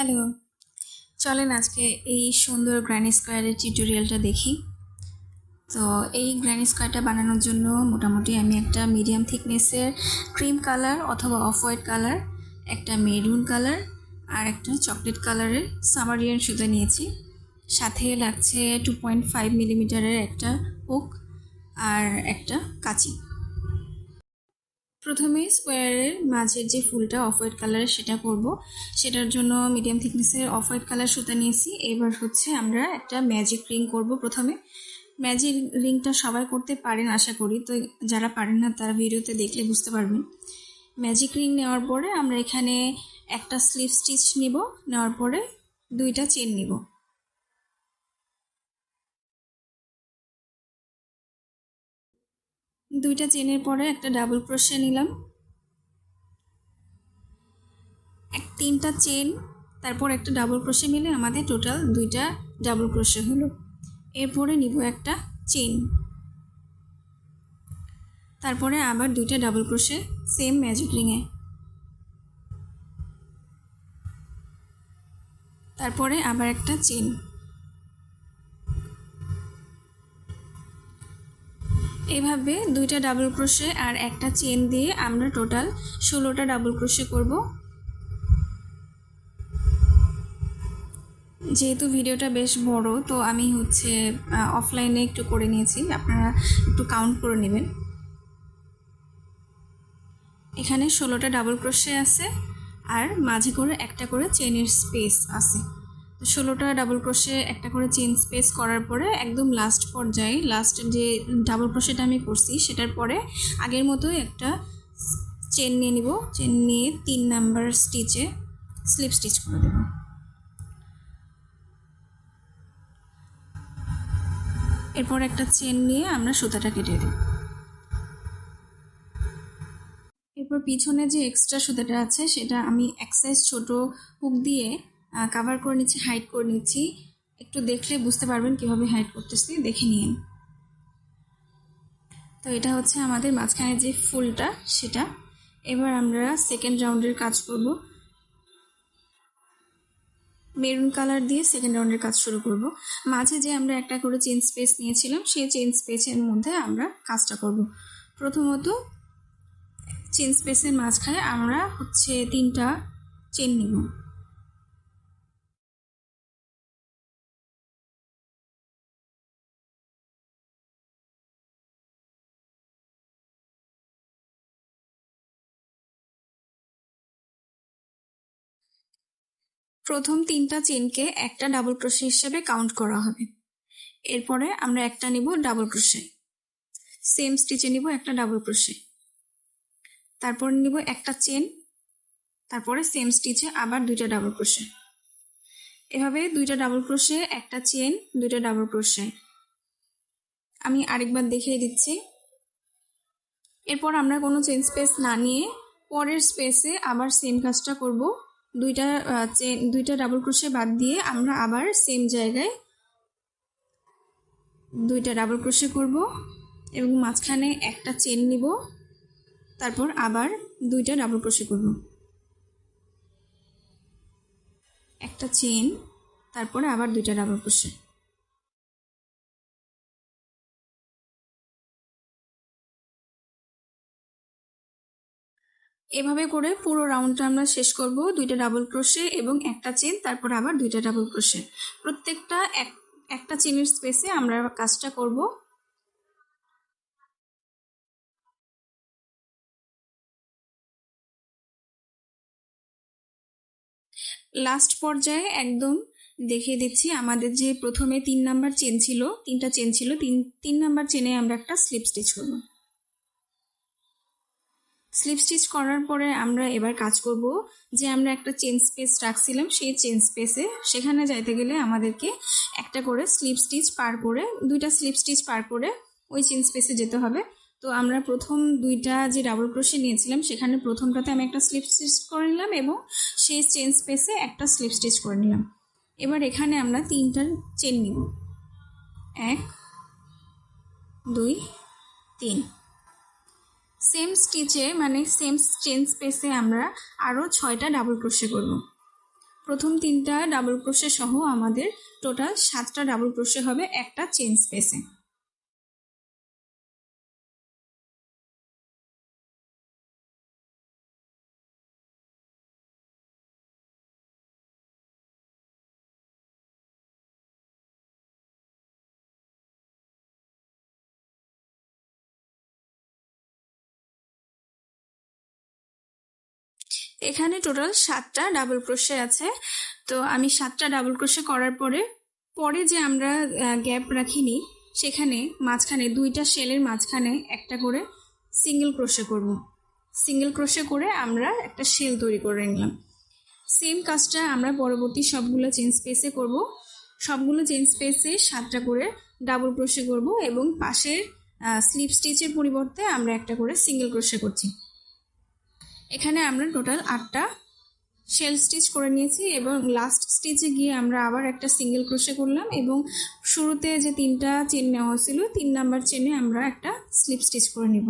Hello, চলেন আজকে এই সুন্দর গ্র্যানি স্কোয়ারের টিউটোরিয়ালটা দেখি। তো এই গ্র্যানি স্কোয়ারটা বানানোর জন্য মোটামুটি আমি একটা মিডিয়াম থিকনেসের ক্রিম কালার অথবা অফ হোয়াইট কালার, একটা মেরুন কালার আর একটা চকলেট কালারের সামারিয়ান সুতা নিয়েছি। সাথে লাগছে 2.5 মিলিমিটারের একটা হুক আর একটা কাঁচি। প্রথমে স্কোয়ারের মাঝের যে ফুলটা অফ হোয়াইট কালারের সেটা করব। সেটার জন্য মিডিয়াম থিকনেসের অফ হোয়াইট কালার সুতা নিয়েছি। এবার আমরা একটা ম্যাজিক রিং করব। প্রথমে ম্যাজিক রিংটা সবাই করতে পারেন আশা করি, তো যারা পারেন না তারা ভিডিওতে দেখলে বুঝতে পারবেন। ম্যাজিক রিং নেওয়ার পরে আমরা এখানে একটা স্লিপ স্টিচ নিব, নেওয়ার পরে দুইটা চেন নিব। দুইটা চেনের পরে একটা ডাবল ক্রোশে নিলাম, তিনটা চেন, তারপর একটা ডাবল ক্রোশে মিলে আমাদের টোটাল দুইটা ডাবল ক্রোশে হলো। এরপরে নিব একটা চেন, তারপরে আবার দুইটা ডাবল ক্রোশে সেম ম্যাজিক রিংয়ে, তারপরে আবার একটা চেন। এভাবে দুইটা ডাবল ক্রোশে আর একটা চেন দিয়ে আমরা টোটাল 16টা ডাবল ক্রোশে করব। যেহেতু ভিডিওটা বেশ বড়, তো আমি অফলাইনে একটু করে নিয়েছি, আপনারা একটু কাউন্ট করে নেবেন। এখানে 16টা ডাবল ক্রোশে আছে আর মাঝে করে একটা করে চেনের স্পেস আছে। 16টা ডাবল ক্রোশে একটা করে চেন স্পেস করার পরে একদম লাস্ট পর্যায়ে লাস্টের যে ডাবল ক্রোশেটা আমি করছি সেটার পরে আগের মতোই একটা চেন নিয়ে নিব। চেন নিয়ে 3 নাম্বার স্টিচে স্লিপ স্টিচ করে দেব। এরপর একটা চেন নিয়ে আমরা সুতাটা কেটে দেব। এরপর পিছনে যে এক্সট্রা সুতাটা আছে সেটা আমি এক সাইজ ছোটো হুক দিয়ে কাভার করে নিচ্ছি, হাইড করে নিচ্ছি। একটু দেখলে বুঝতে পারবেন কীভাবে হাইড করতেছি, দেখে নিন। তো এটা হচ্ছে আমাদের মাঝখানে যে ফুলটা সেটা। এবার আমরা সেকেন্ড রাউন্ডের কাজ করব। মেরুন কালার দিয়ে সেকেন্ড রাউন্ডের কাজ শুরু করব। মাঝে যে আমরা একটা করে চেন স্পেস নিয়েছিলাম সেই চেন স্পেসের মধ্যে আমরা কাজটা করব। প্রথমত চেন স্পেসের মাঝখানে আমরা 3টা চেন নিব। প্রথম 3টা চেনকে একটা ডাবল ক্রোশে হিসেবে কাউন্ট করা হবে। এরপরে আমরা একটা নিব ডাবল ক্রোশে, সেম স্টিচে নিব একটা ডাবল ক্রোশে, তারপর নিব একটা চেন, তারপরে সেম স্টিচে আবার দুইটা ডাবল ক্রোশে। এভাবে দুইটা ডাবল ক্রোশে, একটা চেন, দুইটা ডাবল ক্রোশে। আমি আরেকবার দেখিয়ে দিচ্ছি। এরপর আমরা কোনো চেন স্পেস না নিয়ে পরের স্পেসে আবার সেম কাজটা করব। দুইটা ডাবল ক্রোশে বাদ দিয়ে আমরা আবার সেম জায়গায় দুইটা ডাবল ক্রোশে করব এবং মাঝখানে একটা চেন নিব, তারপর আবার দুইটা ডাবল ক্রোশে করব, একটা চেন, তারপরে আবার দুইটা ডাবল ক্রোশে। এভাবে করে পুরো রাউন্ডটা আমরা শেষ করব, দুইটা ডাবল ক্রোশে এবং একটা চেন, তারপর আবার দুইটা ডাবল ক্রোশে। প্রত্যেকটা একটা চেনের স্পেসে আমরা কাজটা করব। লাস্ট পর্যায়ে একদম দেখিয়ে দিচ্ছি, আমাদের যে প্রথমে 3 নাম্বার চেন ছিল, 3টা চেন ছিল, তিন নাম্বার চেনে আমরা একটা স্লিপ স্টিচ করব। স্লিপ স্টিচ করার পরে আমরা এবার কাজ করব যে আমরা একটা চেন স্পেস রাখছিলাম, সেই চেন স্পেসে সেখানে যাইতে গেলে আমাদেরকে একটা করে স্লিপ স্টিচ পার করে, দুইটা স্লিপ স্টিচ পার করে ওই চেন স্পেসে যেতে হবে। তো আমরা প্রথম দুইটা যে ডাবল ক্রোশে নিয়েছিলাম সেখানে প্রথমটাতে আমি একটা স্লিপ স্টিচ করে নিলাম এবং সেই চেন স্পেসে একটা স্লিপ স্টিচ করে নিলাম। এবার এখানে আমরা 3টা চেন নিব, 1 2 3। সেম স্টিচে মানে সেম চেন স্পেসে আমরা আরও 6টা ডাবল ক্রোশে করব। প্রথম 3টা ডাবল ক্রোশে সহ আমাদের টোটাল 7টা ডাবল ক্রোশে হবে একটা চেইন স্পেসে। এখানে টোটাল 7টা ডাবল ক্রোশে আছে। তো আমি 7টা ডাবল ক্রোশে করার পরে যে আমরা গ্যাপ রাখিনি সেখানে মাঝখানে 2টা শেলের মাঝখানে একটা করে সিঙ্গেল ক্রোশে করব। সিঙ্গেল ক্রোশে করে আমরা একটা শেল তৈরি করে নিলাম। সেম কাজটা আমরা পরবর্তী সবগুলো চেইন স্পেসে করব। সবগুলো চেইন স্পেসে 7টা করে ডাবল ক্রোশে করব এবং পাশের স্লিপ স্টিচের পরিবর্তে আমরা একটা করে সিঙ্গেল ক্রোশে করছি। এখানে আমরা টোটাল 8টা শেল স্টিচ করে নিয়েছি এবং লাস্ট স্টিচে গিয়ে আমরা আবার একটা সিঙ্গেল ক্রোশে করলাম এবং শুরুতে যে 3টা চেন নেওয়া হয়েছিল 3 নাম্বার চেনে আমরা একটা স্লিপ স্টিচ করে নিব।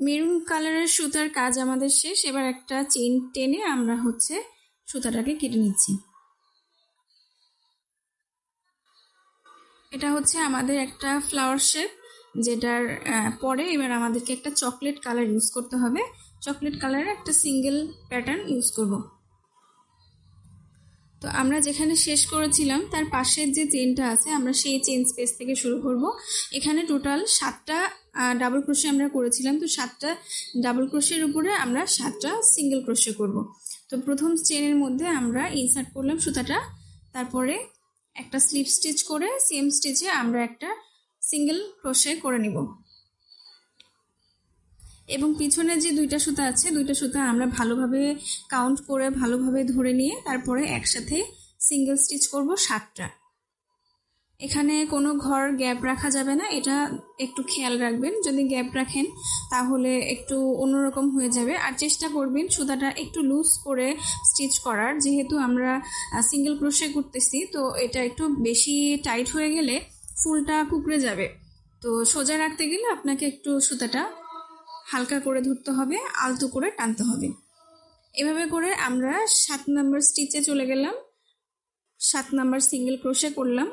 মেরুন কালারের সুতার কাজ আমাদের শেষ। এবার একটা চেন টেনে আমরা সুতাটাকে কেটে নিচ্ছি। এটা আমাদের একটা ফ্লাওয়ার শেপ, যেটার পরে এবার আমাদেরকে একটা চকলেট কালার ইউজ করতে হবে। চকলেট কালারে একটা সিঙ্গেল প্যাটার্ন ইউজ করব। তো আমরা যেখানে শেষ করেছিলাম তার পাশের যে চেনটা আছে আমরা সেই চেন স্পেস থেকে শুরু করব। এখানে টোটাল 7টা ডাবল ক্রোশে আমরা করেছিলাম। তো 7টা ডাবল ক্রোশের উপরে আমরা 7টা সিঙ্গেল ক্রোশে করব। তো প্রথম চেনের মধ্যে আমরা ইনসার্ট করলাম সুতাটা, তারপরে একটা স্লিপ স্টিচ করে সেম স্টিচে আমরা একটা সিঙ্গেল ক্রোশে করে নিব এবং পিছনে যে 2টা সুতা আছে 2টা সুতা আমরা ভালোভাবে কাউন্ট করে ভালোভাবে ধরে নিয়ে তারপরে একসাথে সিঙ্গেল স্টিচ করব 7টা। এখানে কোনো ঘর গ্যাপ রাখা যাবে না, এটা একটু খেয়াল রাখবেন। যদি গ্যাপ রাখেন তাহলে একটু অন্যরকম হয়ে যাবে। আর চেষ্টা করবেন সুতাটা একটু লুজ করে স্টিচ করার, যেহেতু আমরা সিঙ্গেল ক্রোশে করতেছি তো এটা একটু বেশি টাইট হয়ে গেলে ফুলটা কুকড়ে যাবে। তো সোজা রাখতে গেলে আপনাকে একটু সুতাটা হালকা করে ধরতে হবে, আলতো করে টানতে হবে। এভাবে করে আমরা 7 নাম্বার স্টিচে চলে গেলাম, 7 নাম্বার সিঙ্গেল ক্রোশে করলাম।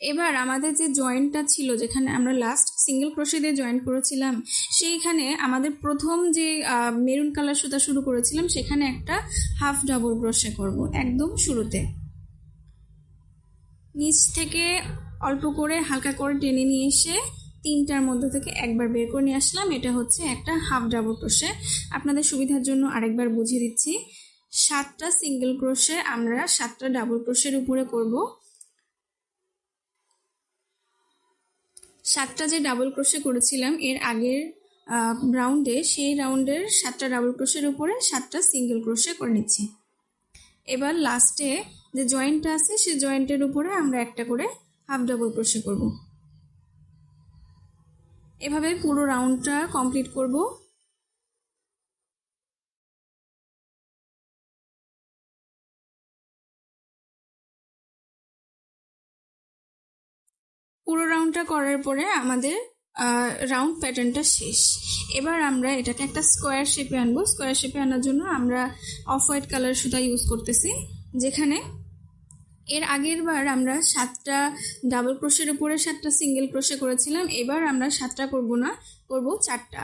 এবার আমাদের যে জয়েন্টটা ছিল, যেখানে আমরা লাস্ট সিঙ্গেল ক্রোশে দিয়ে জয়েন্ট করেছিলাম, সেইখানে আমাদের প্রথম যে মেরুন কালার সুতা শুরু করেছিলাম সেখানে একটা হাফ ডাবল ক্রোশে করব একদম শুরুতে। নিচ থেকে অল্প করে হালকা করে টেনে নিয়ে এসে 3টার মধ্যে থেকে একবার বের করে নিয়ে আসলাম। এটা একটা হাফ ডাবল ক্রোশে। আপনাদের সুবিধার জন্য আরেকবার বুঝিয়ে দিচ্ছি। 7টা সিঙ্গেল ক্রোশে আমরা 7টা ডাবল ক্রোশের উপরে করব। 7টা যে ডাবল ক্রোশে করেছিলাম এর আগের রাউন্ডে, সেই রাউন্ডের 7টা ডাবল ক্রোশের উপরে 7টা সিঙ্গেল ক্রোশে করে নিচ্ছি। এবার লাস্টে যে জয়েন্টটা আছে সেই জয়েন্টের উপরে আমরা একটা করে হাফ ডাবল ক্রোশে করব। এভাবে পুরো রাউন্ডটা কমপ্লিট করব। পুরো রাউন্ডটা করার পরে আমাদের রাউন্ড প্যাটার্নটা শেষ। এবার আমরা এটাকে একটা স্কোয়ার শেপে আনবো। স্কোয়ার শেপে আনার জন্য আমরা অফ হোয়াইট কালার সুতা ইউজ করতেছি। যেখানে এর আগের বার আমরা 7টা ডাবল ক্রোশের উপরে 7টা সিঙ্গেল ক্রোশে করেছিলাম, এবার আমরা 7টা করব না, করব 4টা।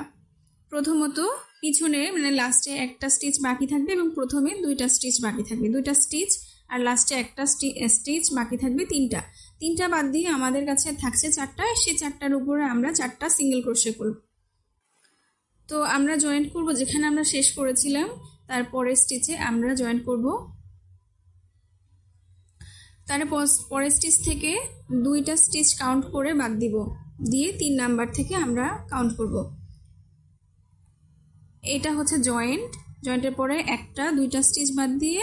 প্রথমত পিছনে লাস্টে একটা স্টিচ বাকি থাকবে এবং প্রথমে 2টা স্টিচ বাকি থাকবে, 2টা স্টিচ, আর লাস্টে একটা স্টিচ বাকি থাকবে 3টা বাদ দিয়ে আমাদের কাছে থাকছে 4টা। সেই 4টার উপরে আমরা 4টা সিঙ্গেল ক্রোশে করব। তো আমরা জয়েন্ট করব যেখানে আমরা শেষ করেছিলাম, তারপরে স্টিচে আমরা জয়েন্ট করব। তার পরের স্টিচ থেকে 2টা স্টিচ কাউন্ট করে বাদ দিব, দিয়ে 3 নাম্বার থেকে আমরা কাউন্ট করব। এটা জয়েন্টের পরে 1টা 2টা স্টিচ বাদ দিয়ে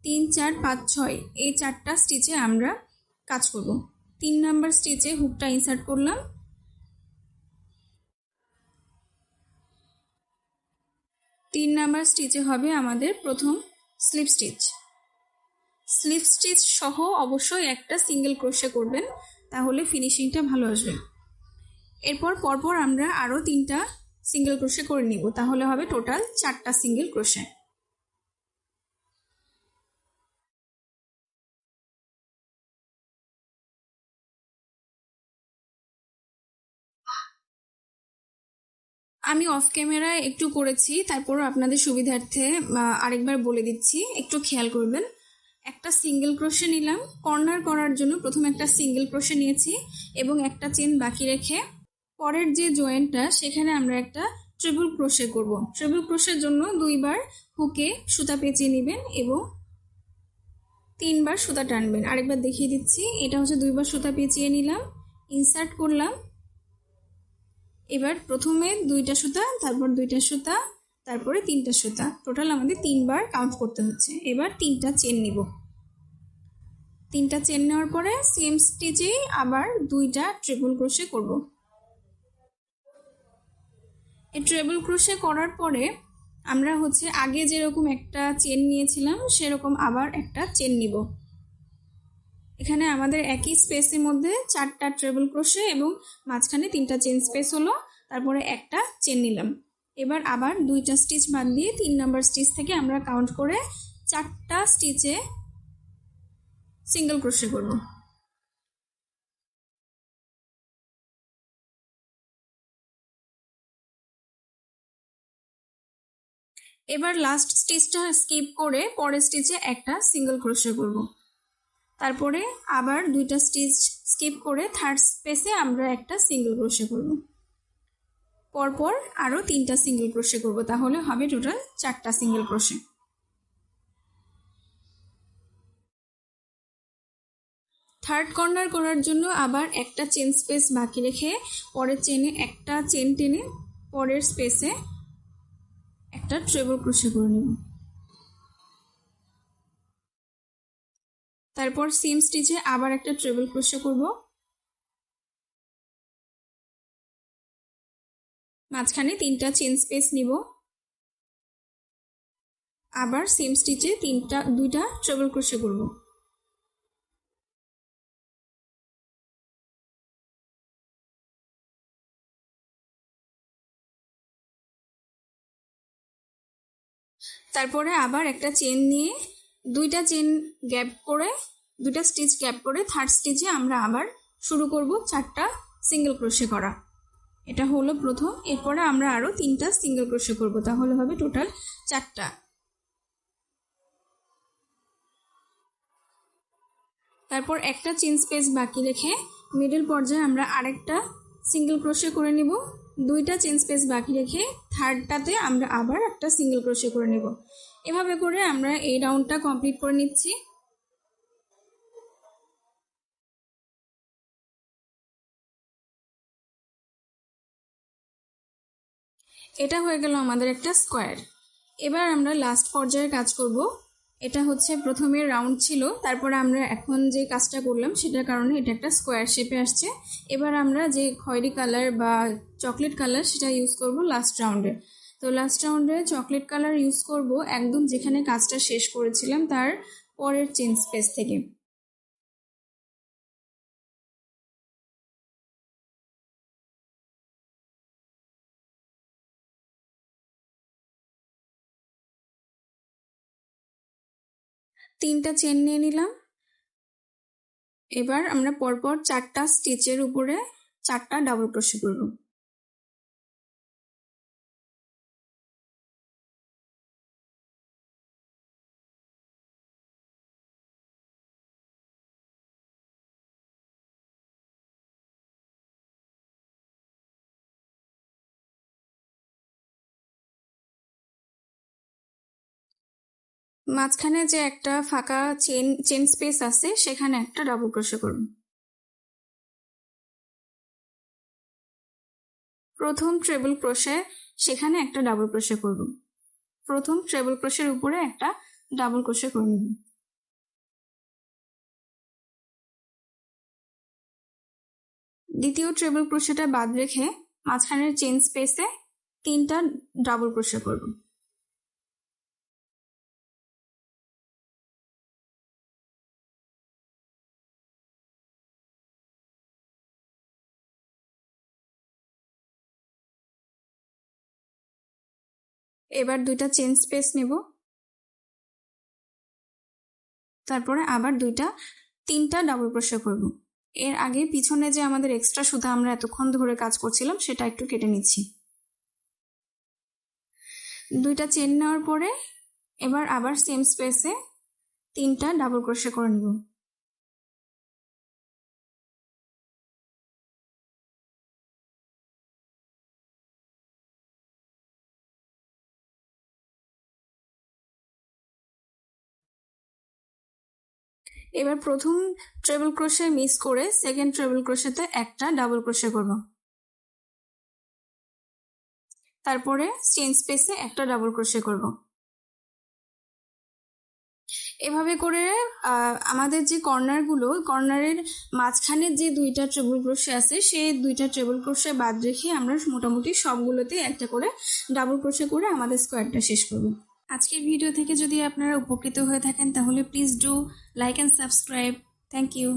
3 4 5 6 এই 4টা স্টিচে আমরা কাজ করব। 3 নাম্বার স্টিচে হুকটা ইনসার্ট করলাম। 3 নাম্বার স্টিচে হবে আমাদের প্রথম স্লিপ স্টিচ। স্লিপ স্টিচ সহ অবশ্যই একটা সিঙ্গেল ক্রোশে করবেন, তাহলে ফিনিশিংটা ভালো আসবে। এরপর পরপর আমরা আরও 3টা সিঙ্গেল ক্রোশে করে নিব, তাহলে হবে টোটাল 4টা সিঙ্গেল ক্রোশে। আমি অফ ক্যামেরায় একটু করেছি, তারপরও আপনাদের সুবিধার্থে আরেকবার বলে দিচ্ছি, একটু খেয়াল করবেন। একটা সিঙ্গেল ক্রোশে নিলাম, কর্নার করার জন্য প্রথমে একটা সিঙ্গেল ক্রোশে নিয়েছি এবং একটা চেন বাকি রেখে পরের যে জয়েন্টটা সেখানে আমরা একটা ট্রিপল ক্রোশে করব। ট্রিপল ক্রোশের জন্য 2বার হুকে সুতা পেঁচিয়ে নেবেন এবং 3বার সুতা টানবেন। আরেকবার দেখিয়ে দিচ্ছি, এটা হচ্ছে 2বার সুতা পেঁচিয়ে নিলাম, ইনসার্ট করলাম। এবার প্রথমে 2টা সুতা, তারপর 2টা সুতা, তারপরে 3টা সুতা, টোটাল আমাদের 3বার কাউন্ট করতে হচ্ছে। এবার 3টা চেন নিব। 3টা চেন নেওয়ার পরে সেম স্টিচেই আবার 2টা ট্রিপল ক্রোশে করব। এই ট্রিপল ক্রোশে করার পরে আমরা হচ্ছে আগে যেরকম একটা চেন নিয়েছিলাম সেরকম আবার একটা চেন নিব। এখানে আমাদের একই স্পেসের মধ্যে 4টা ট্রিপল ক্রোশে এবং মাঝখানে 3টা চেন স্পেস হলো, তারপরে একটা চেন নিলাম। এবার আবার 2টা স্টিচ বাদ দিয়ে 3 নাম্বার স্টিচ থেকে আমরা কাউন্ট করে 4টা স্টিচে সিঙ্গেল ক্রোশে করব। এবার লাস্ট স্টিচটা স্কিপ করে পরের স্টিচে একটা সিঙ্গেল ক্রোশে করব। তারপরে আবার 2টা স্টিচ স্কিপ করে থার্ড স্পেসে আমরা একটা সিঙ্গেল ক্রোশে করব। পরপর আরও 3টা সিঙ্গেল ক্রোশে করব, তাহলে হবে টোটাল 4টা সিঙ্গেল ক্রোশে। থার্ড কর্নার করার জন্য আবার একটা চেন স্পেস বাকি রেখে পরের চেনে একটা চেন টেনে পরের স্পেসে একটা ট্রিপল ক্রোশে করে নেব। তারপর সেম স্টিচে আবার একটা ট্রিপল ক্রোশে করব, মাঝখানে 3টা চেন স্পেস নিব, আবার সেম স্টিচে 2টা ট্রিপল ক্রোশে করব। তারপরে আবার একটা চেন নিয়ে 2টা চেন গ্যাপ করে 2টা স্টিচ গ্যাপ করে থার্ড স্টিচে আমরা আবার শুরু করব 4টা সিঙ্গেল ক্রোশে করা। এটা হলো প্রথম। এরপরে আমরা আরও 3টা সিঙ্গেল ক্রোশে করব, তাহলে হবে টোটাল 4টা। তারপর একটা চেন স্পেস বাকি রেখে মিডল পর্যায়ে আমরা আরেকটা সিঙ্গেল ক্রোশে করে নিব। 2টা চেন স্পেস বাকি রেখে থার্ডটাতে আমরা আবার একটা সিঙ্গেল ক্রোশে করে নেব। এভাবে করে আমরা এই রাউন্ডটা কমপ্লিট করে নিচ্ছি। এটা হয়ে গেল আমাদের একটা স্কোয়ার। এবার আমরা লাস্ট পর্যায়ে কাজ করব। এটা হচ্ছে প্রথমে রাউন্ড ছিল, তারপরে আমরা এখন যে কাজটা করলাম সেটার কারণে এটা একটা স্কোয়ার শেপে আসছে। এবার আমরা যে খয়েরি কালার বা চকলেট কালার সেটা ইউজ করব লাস্ট রাউন্ডে। তো লাস্ট রাউন্ডে চকলেট কালার ইউজ করব একদম যেখানে কাজটা শেষ করেছিলাম তার পরের চেন স্পেস থেকে। তিনটা চেন নিয়ে নিলাম। এবার আমরা পরপর 4টা স্টিচের উপরে 4টা ডাবল ক্রোশে করব। মাঝখানে যে একটা ফাঁকা চেন স্পেস আছে সেখানে একটা ডাবল ক্রোশে করব। প্রথম ট্রিপল ক্রোশে সেখানে একটা ডাবল ক্রোশে করব। প্রথম ট্রিপল ক্রোশের উপরে একটা ডাবল ক্রোশে করে নেব। দ্বিতীয় ট্রিপল ক্রোশেটা বাদ রেখে মাঝখানের চেন স্পেসে 3টা ডাবল ক্রোশে করব। এবার দুইটা চেন স্পেস নেব, তারপরে আবার তিনটা ডাবল ক্রোশে করব। এর আগে পিছনে যে আমাদের এক্সট্রা সুতা আমরা এতক্ষণ ধরে কাজ করছিলাম সেটা একটু কেটে নিচ্ছি। দুইটা চেন নেওয়ার পরে এবার আবার সেম স্পেসে তিনটা ডাবল ক্রোশে করে নিব। এবার প্রথম ট্রেবল ক্রোশে মিস করে সেকেন্ড ট্রেবল ক্রোশেতে একটা ডাবল ক্রোশে করব, তারপরে চেন স্পেসে একটা ডাবল ক্রোশে করব। এভাবে করে আমাদের যে কর্নারের মাঝখানের যে দুইটা ট্রেবল ক্রোশে আছে সেই দুইটা ট্রেবল ক্রোশে বাদ রেখে আমরা মোটামুটি সবগুলোতে একটা করে ডাবল ক্রোশে করে আমাদের স্কোয়ারটা শেষ করব। আজকের ভিডিও থেকে যদি আপনারা উপকৃত হয়ে থাকেন তাহলে please do like and subscribe. Thank you.